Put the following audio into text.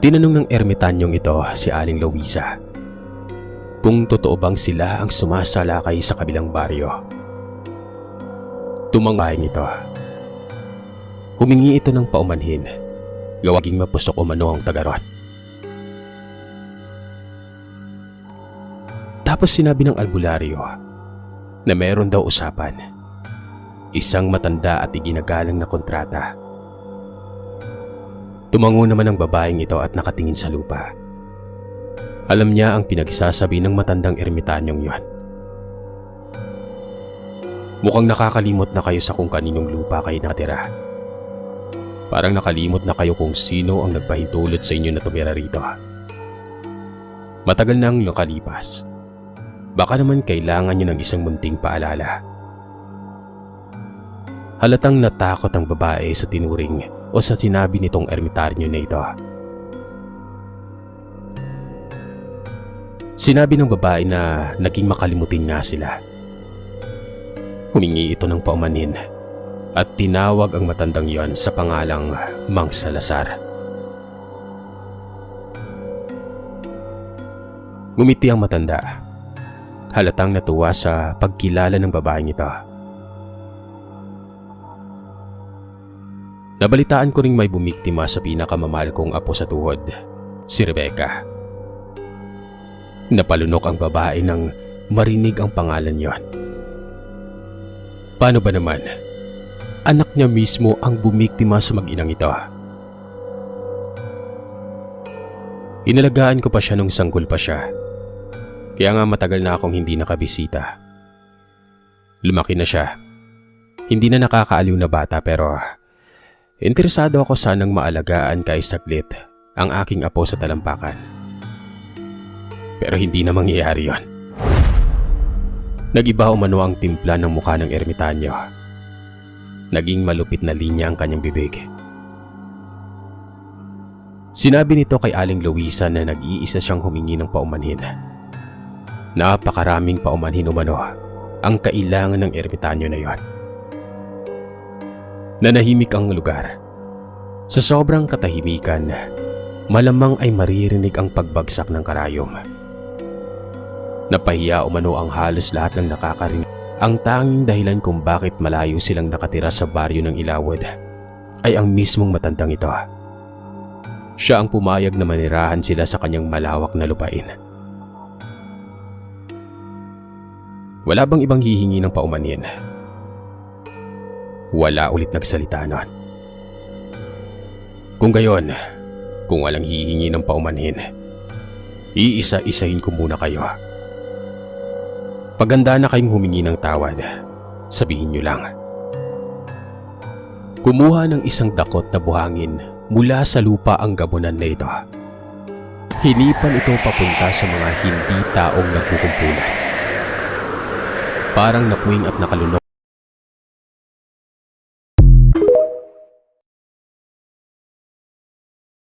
Tinanong ng ermitanyong ito si Aling Louisa kung totoo bang sila ang sumasalakay sa kabilang baryo. Tumangbayang ito. Humingi ito ng paumanhin, gawaging mapusok umano ang tagarot. Tapos sinabi ng albularyo na meron daw usapan, isang matanda at iginagalang na kontrata. Tumango naman ang babaeng ito at nakatingin sa lupa. Alam niya ang pinagsasabi ng matandang ermitanyong yon. Mukhang nakakalimot na kayo sa kung kaninong lupa kayo nakatira. Parang nakalimot na kayo kung sino ang nagpahintulot sa inyo na tumira rito. Matagal na ang nakalipas. Baka naman kailangan nyo ng isang munting paalala. Halatang natakot ang babae sa tinuring o sa sinabi nitong ermitaryo na ito. Sinabi ng babae na naging makalimutin nga sila. Humingi ito ng paumanhin at tinawag ang matandang yon sa pangalang Mang Salazar. Ngumiti ang matanda. Halatang natuwa sa pagkilala ng babaeng ito. Nabalitaan ko ring may bumiktima sa pinakamamahal kong apo sa tuhod, si Rebecca. Napalunok ang babae nang marinig ang pangalan yon. Paano ba naman? Anak niya mismo ang bumiktima sa mag-inang ito. Inalagaan ko pa siya nung sanggol pa siya. Kaya nga matagal na akong hindi nakabisita. Lumaki na siya. Hindi na nakakaaliw na bata pero interesado ako sanang maalagaan kahit saglit ang aking apo sa talampakan. Pero hindi na mangyayari yon. Nag-iba umano ang timpla ng mukha ng ermitanyo. Naging malupit na linya ang kanyang bibig. Sinabi nito kay Aling Louisa na nag-iisa siyang humingi ng paumanhin. Napakaraming paumanhin umano ang kailangan ng ermitanyo na yon. Nanahimik ang lugar. Sa sobrang katahimikan, malamang ay maririnig ang pagbagsak ng karayom. Napahiya umano ang halos lahat ng nakakarinig. Ang tanging dahilan kung bakit malayo silang nakatira sa baryo ng Ilawod ay ang mismong matandang ito. Siya ang pumayag na manirahan sila sa kanyang malawak na lupain. Wala bang ibang hihingi ng paumanhin? Wala ulit nagsalita nun. Kung gayon, kung walang hihingi ng paumanhin, iisa-isahin ko muna kayo. Paganda na kayong humingi ng tawad, sabihin nyo lang. Kumuha ng isang dakot na buhangin mula sa lupa ang gabunan na ito. Hinipan ito papunta sa mga hindi taong nagkukumpulan. Parang napuwing at nakalunok